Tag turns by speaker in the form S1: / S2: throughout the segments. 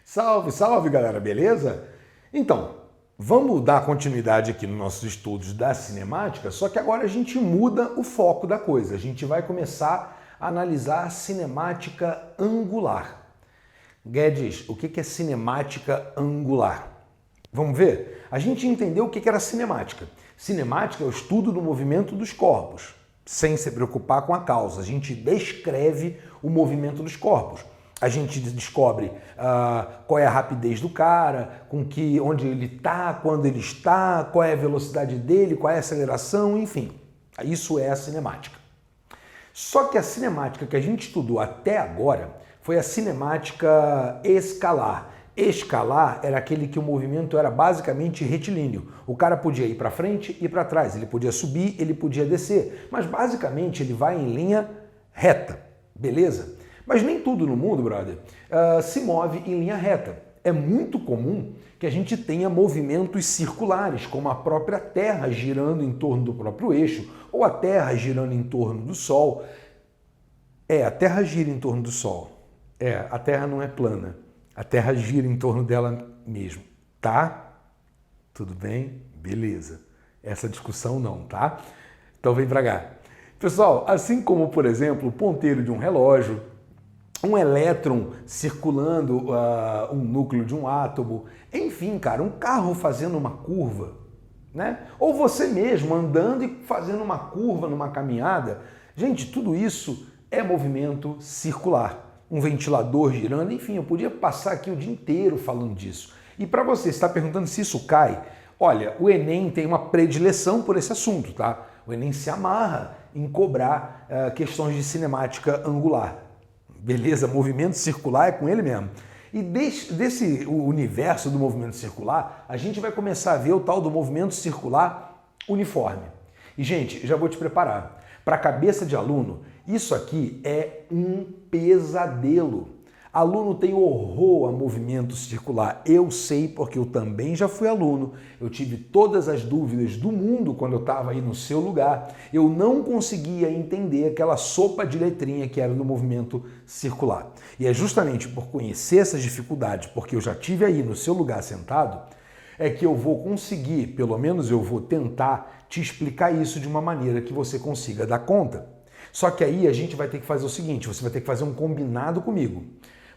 S1: Salve, salve galera, beleza? Então, vamos dar continuidade aqui nos nossos estudos da cinemática, só que agora a gente muda o foco da coisa. A gente vai começar a analisar a cinemática angular. Guedes, o que é cinemática angular? Vamos ver? A gente entendeu o que era cinemática. Cinemática é o estudo do movimento dos corpos, sem se preocupar com a causa. A gente descreve o movimento dos corpos. A gente descobre qual é a rapidez do cara, onde ele está, quando ele está, qual é a velocidade dele, qual é a aceleração, enfim. Isso é a cinemática. Só que a cinemática que a gente estudou até agora foi a cinemática escalar. Escalar era aquele que o movimento era basicamente retilíneo. O cara podia ir para frente e para trás, ele podia subir, ele podia descer, mas basicamente ele vai em linha reta, beleza? Mas nem tudo no mundo, brother, se move em linha reta. É muito comum que a gente tenha movimentos circulares, como a própria Terra girando em torno do próprio eixo, ou a Terra girando em torno do Sol. A Terra gira em torno do Sol. A Terra não é plana. A Terra gira em torno dela mesmo, tá? Tudo bem? Beleza. Essa discussão não, tá? Então vem pra cá. Pessoal, assim como, por exemplo, o ponteiro de um relógio, um elétron circulando um núcleo de um átomo, enfim, cara, um carro fazendo uma curva, né? Ou você mesmo andando e fazendo uma curva numa caminhada. Gente, tudo isso é movimento circular. Um ventilador girando, enfim, eu podia passar aqui o dia inteiro falando disso. E para você estar perguntando se isso cai, olha, o Enem tem uma predileção por esse assunto, tá? O Enem se amarra em cobrar questões de cinemática angular. Beleza? Movimento circular é com ele mesmo. E desse universo do movimento circular, a gente vai começar a ver o tal do movimento circular uniforme. E, gente, já vou te preparar. Para a cabeça de aluno, isso aqui é um pesadelo. Aluno tem horror a movimento circular. Eu sei porque eu também já fui aluno. Eu tive todas as dúvidas do mundo quando eu estava aí no seu lugar. Eu não conseguia entender aquela sopa de letrinha que era do movimento circular. E é justamente por conhecer essas dificuldades, porque eu já tive aí no seu lugar sentado, é que eu vou conseguir, pelo menos eu vou tentar te explicar isso de uma maneira que você consiga dar conta. Só que aí a gente vai ter que fazer o seguinte, você vai ter que fazer um combinado comigo.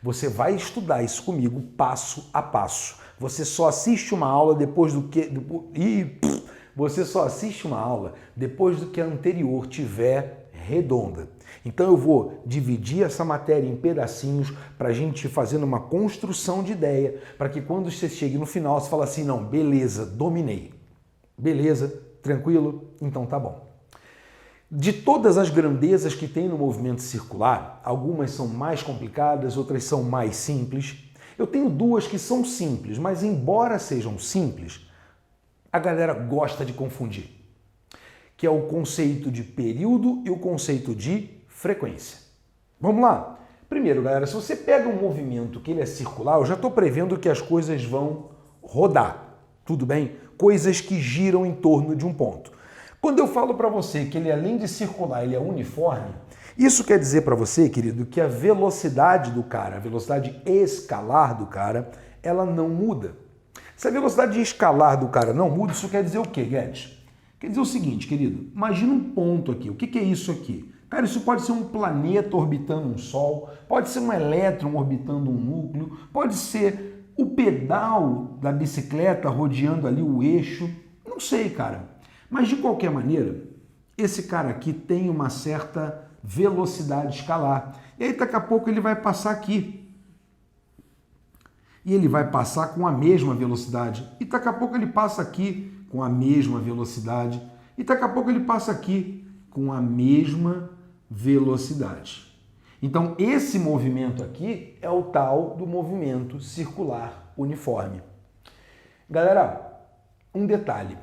S1: Você vai estudar isso comigo passo a passo. Você só assiste uma aula depois do que... Você só assiste uma aula depois do que a anterior tiver redonda. Então eu vou dividir essa matéria em pedacinhos para a gente ir fazendo uma construção de ideia, para que quando você chegue no final você fale assim, não, beleza, dominei. Beleza, tranquilo? Então tá bom. De todas as grandezas que tem no movimento circular, algumas são mais complicadas, outras são mais simples. Eu tenho duas que são simples, mas embora sejam simples, a galera gosta de confundir, que é o conceito de período e o conceito de frequência. Vamos lá? Primeiro, galera, se você pega um movimento que ele é circular, eu já estou prevendo que as coisas vão rodar, tudo bem? Coisas que giram em torno de um ponto. Quando eu falo para você que ele, além de circular, ele é uniforme, isso quer dizer para você, querido, que a velocidade do cara, a velocidade escalar do cara, ela não muda. Se a velocidade escalar do cara não muda, isso quer dizer o quê, Guedes? Quer dizer o seguinte, querido, imagina um ponto aqui. O que é isso aqui? Cara, isso pode ser um planeta orbitando um Sol, pode ser um elétron orbitando um núcleo, pode ser o pedal da bicicleta rodeando ali o eixo, não sei, cara. Mas, de qualquer maneira, esse cara aqui tem uma certa velocidade escalar. E aí, daqui a pouco, ele vai passar aqui. E ele vai passar com a mesma velocidade. E daqui a pouco ele passa aqui com a mesma velocidade. E daqui a pouco ele passa aqui com a mesma velocidade. Então, esse movimento aqui é o tal do movimento circular uniforme. Galera, um detalhe.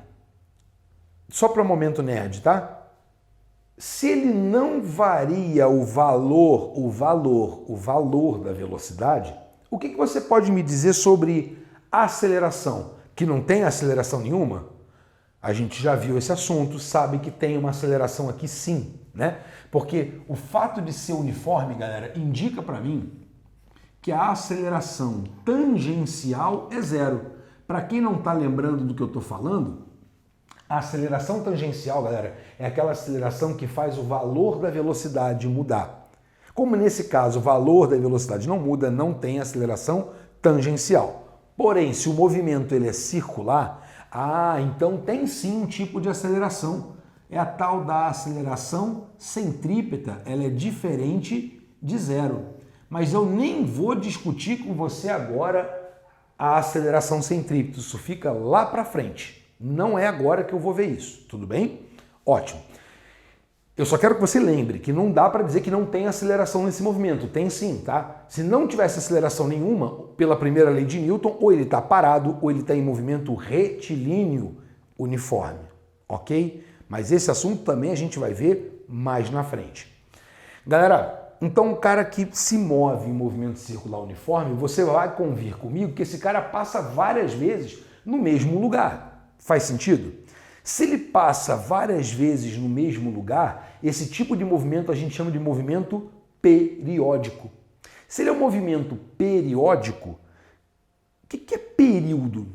S1: Só para o momento nerd, tá? Se ele não varia o valor da velocidade, o que você pode me dizer sobre aceleração? Que não tem aceleração nenhuma? A gente já viu esse assunto, sabe que tem uma aceleração aqui sim, né? Porque o fato de ser uniforme, galera, indica para mim que a aceleração tangencial é zero. Para quem não está lembrando do que eu estou falando, a aceleração tangencial, galera, é aquela aceleração que faz o valor da velocidade mudar. Como nesse caso o valor da velocidade não muda, não tem aceleração tangencial. Porém, se o movimento ele é circular, então tem sim um tipo de aceleração. É a tal da aceleração centrípeta, ela é diferente de zero. Mas eu nem vou discutir com você agora a aceleração centrípeta, isso fica lá para frente. Não é agora que eu vou ver isso, tudo bem? Ótimo. Eu só quero que você lembre que não dá para dizer que não tem aceleração nesse movimento. Tem sim, tá? Se não tivesse aceleração nenhuma, pela primeira lei de Newton, ou ele está parado ou ele está em movimento retilíneo uniforme, ok? Mas esse assunto também a gente vai ver mais na frente. Galera, então o cara que se move em movimento circular uniforme, você vai convir comigo que esse cara passa várias vezes no mesmo lugar. Faz sentido? Se ele passa várias vezes no mesmo lugar, esse tipo de movimento a gente chama de movimento periódico. Se ele é um movimento periódico, o que é período?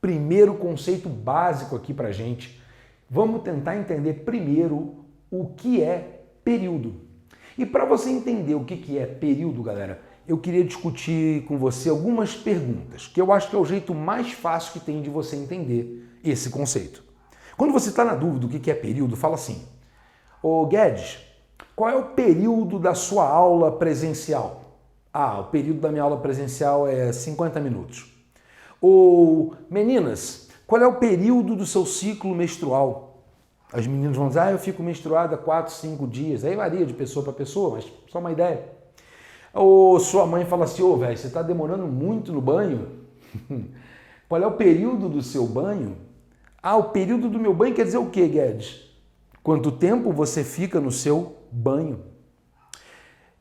S1: Primeiro conceito básico aqui pra gente. Vamos tentar entender primeiro o que é período. E para você entender o que é período, galera, eu queria discutir com você algumas perguntas, que eu acho que é o jeito mais fácil que tem de você entender esse conceito. Quando você está na dúvida do que é período, fala assim: ô Guedes, qual é o período da sua aula presencial? O período da minha aula presencial é 50 minutos. Ou, meninas, qual é o período do seu ciclo menstrual? As meninas vão dizer, eu fico menstruada 4, 5 dias. Aí varia de pessoa para pessoa, mas só uma ideia. Ou sua mãe fala assim, velho, você está demorando muito no banho? Qual é o período do seu banho? O período do meu banho quer dizer o quê, Guedes? Quanto tempo você fica no seu banho?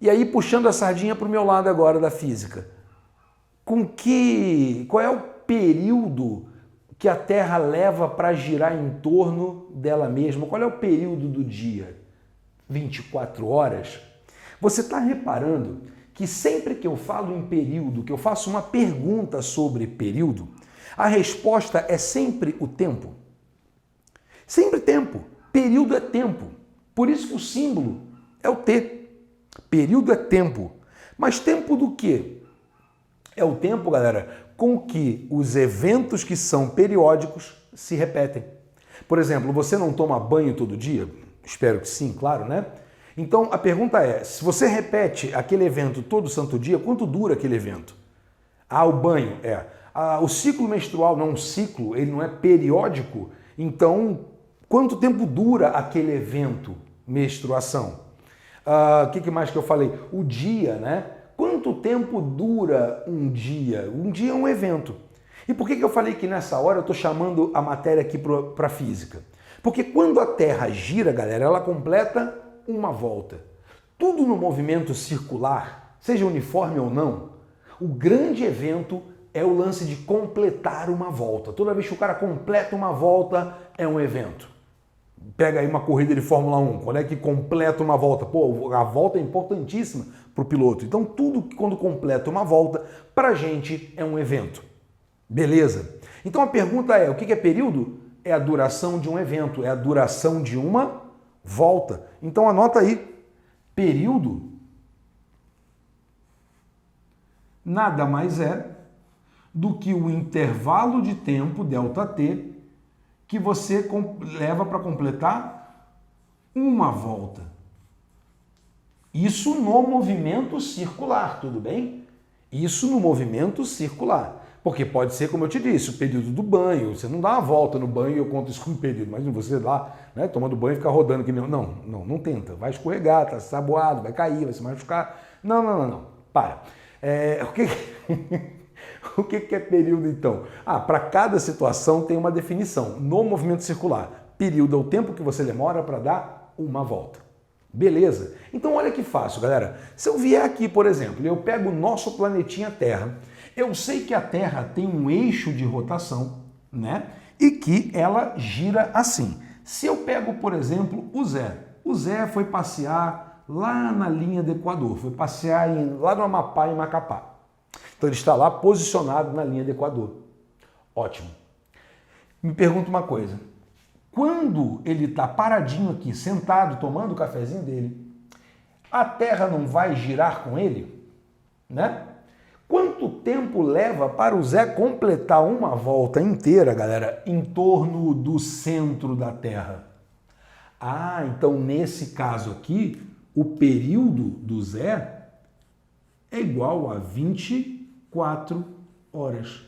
S1: E aí, puxando a sardinha para o meu lado agora da física, qual é o período que a Terra leva para girar em torno dela mesma? Qual é o período do dia? 24 horas? Você está reparando que sempre que eu falo em período, que eu faço uma pergunta sobre período, a resposta é sempre o tempo. Sempre tempo. Período é tempo. Por isso que o símbolo é o T. Período é tempo. Mas tempo do quê? É o tempo, galera, com que os eventos que são periódicos se repetem. Por exemplo, você não toma banho todo dia? Espero que sim, claro, né? Então a pergunta é, se você repete aquele evento todo santo dia, quanto dura aquele evento? O banho o ciclo menstrual não é um ciclo, ele não é periódico, então quanto tempo dura aquele evento, menstruação? O que mais que eu falei? O dia, né? Quanto tempo dura um dia? Um dia é um evento. E por que eu falei que nessa hora eu estou chamando a matéria aqui para a física? Porque quando a Terra gira, galera, ela completa uma volta. Tudo no movimento circular, seja uniforme ou não, o grande evento é o lance de completar uma volta. Toda vez que o cara completa uma volta, é um evento. Pega aí uma corrida de Fórmula 1, quando é que completa uma volta? A volta é importantíssima para o piloto. Então tudo que quando completa uma volta, para a gente é um evento. Beleza? Então a pergunta é, o que é período? É a duração de um evento, é a duração de uma volta. Então anota aí, período nada mais é do que o intervalo de tempo, ΔT, que você leva para completar uma volta. Isso no movimento circular, tudo bem? Isso no movimento circular. Porque pode ser, como eu te disse, o período do banho. Você não dá uma volta no banho e eu conto isso como período. Imagina você lá, né, tomando banho e ficar rodando. Não tenta. Vai escorregar, tá saboado, vai cair, vai se machucar. Não. Para. O que é período, então? Para cada situação tem uma definição. No movimento circular, período é o tempo que você demora para dar uma volta. Beleza? Então olha que fácil, galera. Se eu vier aqui, por exemplo, e eu pego o nosso planetinha Terra, eu sei que a Terra tem um eixo de rotação, né? E que ela gira assim. Se eu pego, por exemplo, o Zé foi passear lá na linha do Equador, foi passear lá no Amapá, em Macapá. Então ele está lá posicionado na linha do Equador. Ótimo. Me pergunta uma coisa. Quando ele está paradinho aqui, sentado, tomando o cafezinho dele, a Terra não vai girar com ele? Né? Quanto tempo leva para o Zé completar uma volta inteira, galera, em torno do centro da Terra? Ah, então nesse caso aqui, o período do Zé é igual a 24 horas.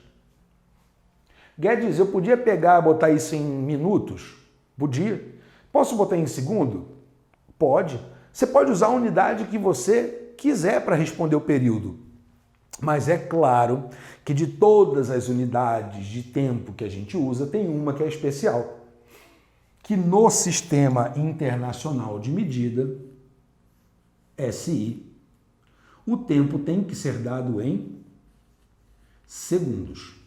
S1: Guedes, eu podia pegar e botar isso em minutos? Podia. Posso botar em segundo? Pode. Você pode usar a unidade que você quiser para responder o período. Mas é claro que de todas as unidades de tempo que a gente usa, tem uma que é especial. Que no Sistema Internacional de Medida, SI, o tempo tem que ser dado em segundos.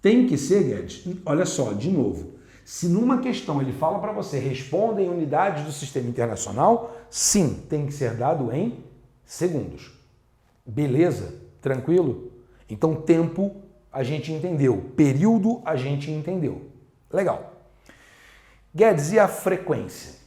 S1: Tem que ser, Guedes, olha só, de novo, se numa questão ele fala para você, responda em unidades do Sistema Internacional, sim, tem que ser dado em segundos. Beleza? Tranquilo? Então, tempo a gente entendeu, período a gente entendeu. Legal. Guedes, e a frequência?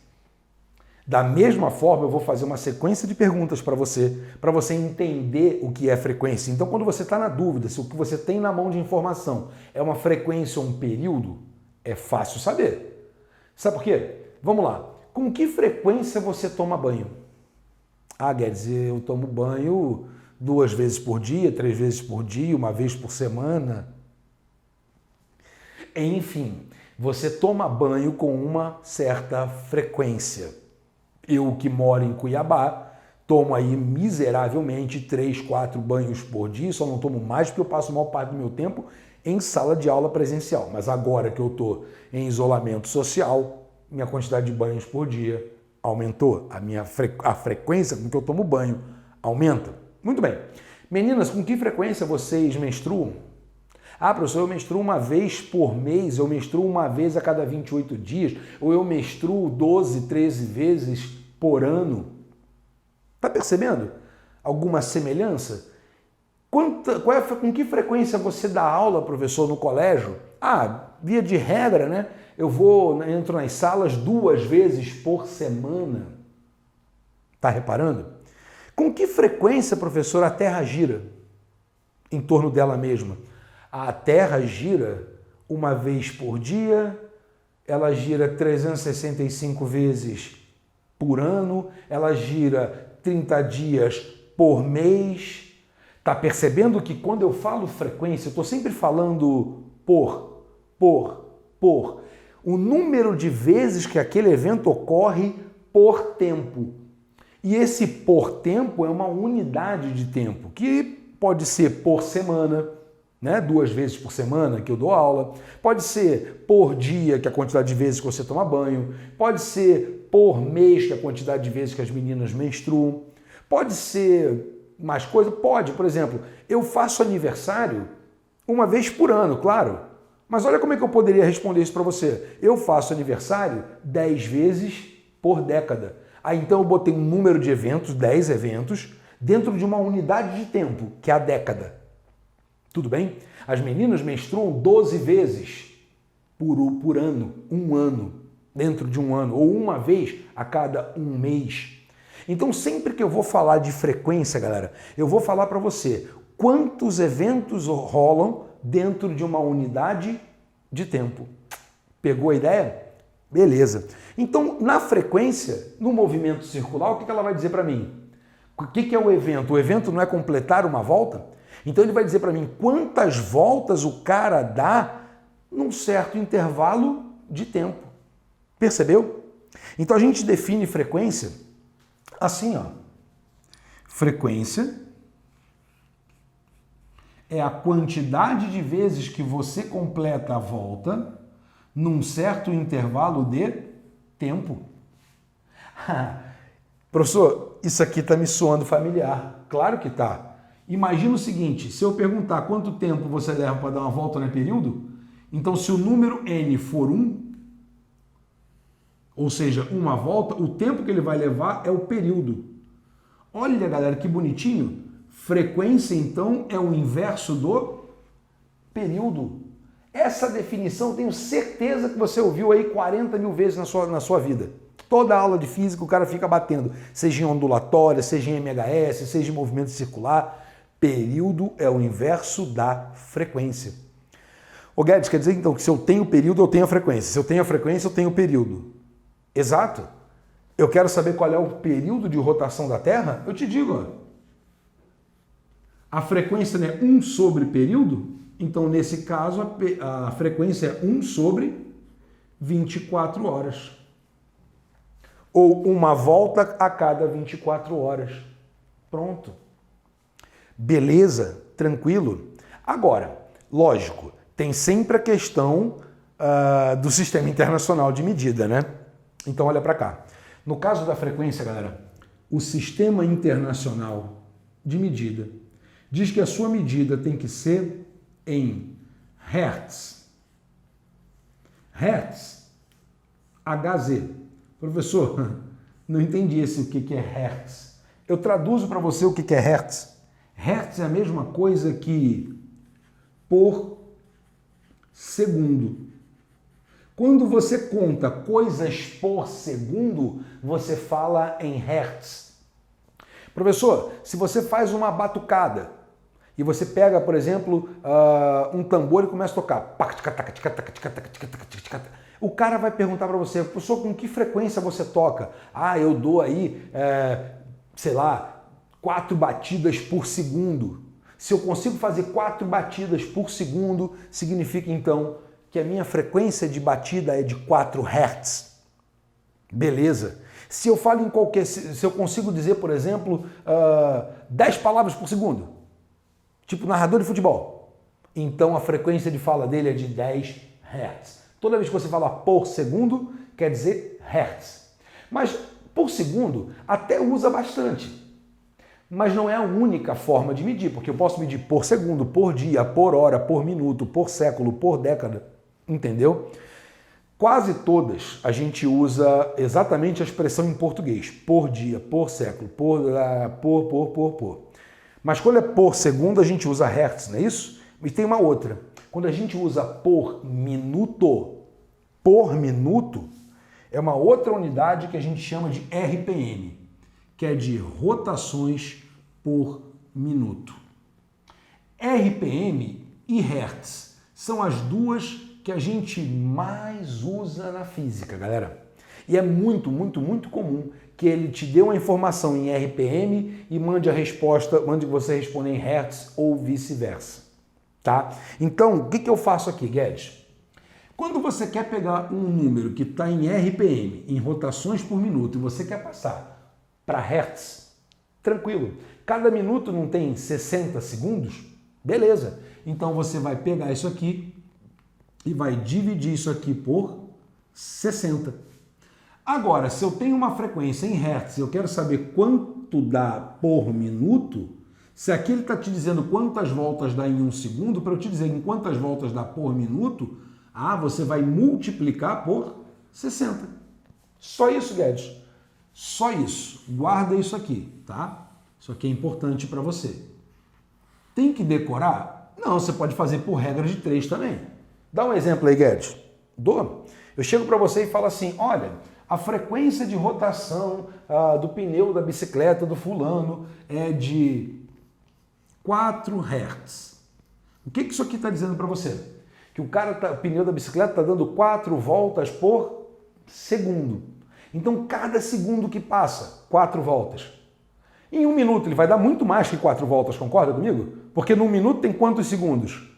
S1: Da mesma forma, eu vou fazer uma sequência de perguntas para você entender o que é frequência. Então, quando você está na dúvida se o que você tem na mão de informação é uma frequência ou um período, é fácil saber. Sabe por quê? Vamos lá. Com que frequência você toma banho? Ah, Guedes, eu tomo banho 2 vezes por dia, 3 vezes por dia, 1 vez por semana. Enfim, você toma banho com uma certa frequência. Eu que moro em Cuiabá, tomo aí miseravelmente 3, 4 banhos por dia, só não tomo mais porque eu passo a maior parte do meu tempo em sala de aula presencial. Mas agora que eu estou em isolamento social, minha quantidade de banhos por dia aumentou. A frequência com que eu tomo banho aumenta. Muito bem. Meninas, com que frequência vocês menstruam? Ah, professor, eu menstruo 1 vez por mês, eu menstruo 1 vez a cada 28 dias, ou eu menstruo 12, 13 vezes por ano. Tá percebendo alguma semelhança? Com que frequência você dá aula, professor, no colégio? Ah, via de regra, né? Entro nas salas 2 vezes por semana. Tá reparando? Com que frequência, professor, a Terra gira em torno dela mesma? A Terra gira 1 vez por dia, ela gira 365 vezes por ano, ela gira 30 dias por mês. Tá percebendo que quando eu falo frequência, eu estou sempre falando por. O número de vezes que aquele evento ocorre por tempo. E esse por tempo é uma unidade de tempo, que pode ser por semana, né? 2 vezes por semana que eu dou aula, pode ser por dia, que é a quantidade de vezes que você toma banho, pode ser por mês, que é a quantidade de vezes que as meninas menstruam, pode ser mais coisa? Pode, por exemplo, eu faço aniversário 1 vez por ano, claro, mas olha como é que eu poderia responder isso para você. Eu faço aniversário 10 vezes por década. Aí então eu botei um número de eventos, 10 eventos, dentro de uma unidade de tempo, que é a década. Tudo bem? As meninas menstruam 12 vezes por ano, 1 ano, dentro de 1 ano, ou 1 vez a cada 1 mês. Então, sempre que eu vou falar de frequência, galera, eu vou falar para você quantos eventos rolam dentro de uma unidade de tempo. Pegou a ideia? Beleza. Então, na frequência, no movimento circular, o que ela vai dizer para mim? O que é o evento? O evento não é completar uma volta? Então ele vai dizer para mim quantas voltas o cara dá num certo intervalo de tempo. Percebeu? Então a gente define frequência assim, ó. Frequência é a quantidade de vezes que você completa a volta num certo intervalo de tempo. Professor, isso aqui está me soando familiar. Claro que está. Imagina o seguinte, se eu perguntar quanto tempo você leva para dar uma volta no período, então se o número n for 1, ou seja, uma volta, o tempo que ele vai levar é o período. Olha, galera, que bonitinho. Frequência, então, é o inverso do período. Essa definição, tenho certeza que você ouviu aí 40 mil vezes na sua vida. Toda aula de física o cara fica batendo, seja em ondulatória, seja em MHS, seja em movimento circular. Período é o inverso da frequência. Ô Guedes, quer dizer então que se eu tenho período, eu tenho a frequência. Se eu tenho a frequência, eu tenho o período. Exato. Eu quero saber qual é o período de rotação da Terra? Eu te digo, ó. A frequência é 1 sobre período? Então, nesse caso, a frequência é 1 sobre 24 horas. Ou uma volta a cada 24 horas. Pronto. Beleza? Tranquilo? Agora, lógico, tem sempre a questão do Sistema Internacional de Medida, né? Então, olha para cá. No caso da frequência, galera, o Sistema Internacional de Medida diz que a sua medida tem que ser em Hertz. Hertz, Hz. Professor, não entendi o que é Hertz. Eu traduzo para você o que é Hertz. Hertz é a mesma coisa que por segundo. Quando você conta coisas por segundo, você fala em Hertz. Professor, se você faz uma batucada e você pega, por exemplo, um tambor e começa a tocar, o cara vai perguntar para você, professor, com que frequência você toca? Ah, eu dou aí, sei lá, 4 batidas por segundo. Se eu consigo fazer 4 batidas por segundo, significa então que a minha frequência de batida é de 4 Hz. Beleza. Se eu falo se eu consigo dizer, por exemplo, 10 palavras por segundo, tipo narrador de futebol, então a frequência de fala dele é de 10 Hz. Toda vez que você fala por segundo, quer dizer Hertz. Mas por segundo até usa bastante. Mas não é a única forma de medir, porque eu posso medir por segundo, por dia, por hora, por minuto, por século, por década. Entendeu? Quase todas a gente usa exatamente a expressão em português. Por dia, por século, por. Mas quando é por segundo, a gente usa Hertz, não é isso? E tem uma outra. Quando a gente usa por minuto, é uma outra unidade que a gente chama de RPM, que é de rotações por minuto. RPM e Hertz são as duas que a gente mais usa na física, galera. E é muito, muito, muito comum que ele te dê uma informação em RPM e mande você responder em Hertz ou vice-versa, tá? Então, o que eu faço aqui, Guedes? Quando você quer pegar um número que está em RPM, em rotações por minuto, e você quer passar para Hertz, tranquilo. Cada minuto não tem 60 segundos? Beleza. Então você vai pegar isso aqui e vai dividir isso aqui por 60. Agora, se eu tenho uma frequência em Hertz e eu quero saber quanto dá por minuto, se aqui ele está te dizendo quantas voltas dá em 1 segundo, para eu te dizer em quantas voltas dá por minuto, você vai multiplicar por 60. Só isso, Guedes. Só isso. Guarda isso aqui, tá? Isso aqui é importante para você. Tem que decorar? Não, você pode fazer por regra de 3 também. Dá um exemplo aí, Guedes. Dou. Eu chego para você e falo assim, olha, a frequência de rotação do pneu da bicicleta do fulano é de 4 Hz. O que isso aqui está dizendo para você? Que o pneu da bicicleta está dando 4 voltas por segundo. Então, cada segundo que passa, 4 voltas. Em 1 minuto ele vai dar muito mais que 4 voltas, concorda comigo? Porque num minuto tem quantos segundos?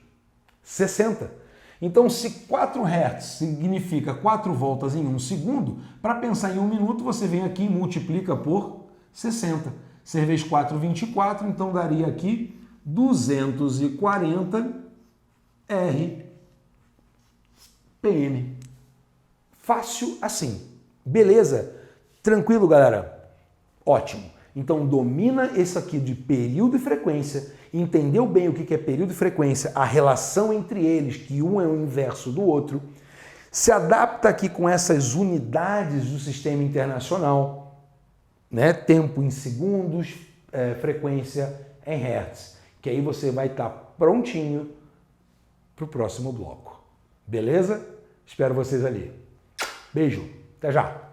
S1: 60. Então, se 4 Hz significa 4 voltas em 1 segundo, para pensar em 1 minuto, você vem aqui e multiplica por 60. 6 vezes 4, 24, então daria aqui 240 RPM. Fácil assim. Beleza? Tranquilo, galera? Ótimo. Então, domina isso aqui de período e frequência, entendeu bem o que é período e frequência, a relação entre eles, que um é o inverso do outro. Se adapta aqui com essas unidades do sistema internacional, né? Tempo em segundos, frequência em hertz, que aí você vai estar prontinho para o próximo bloco. Beleza? Espero vocês ali. Beijo, até já!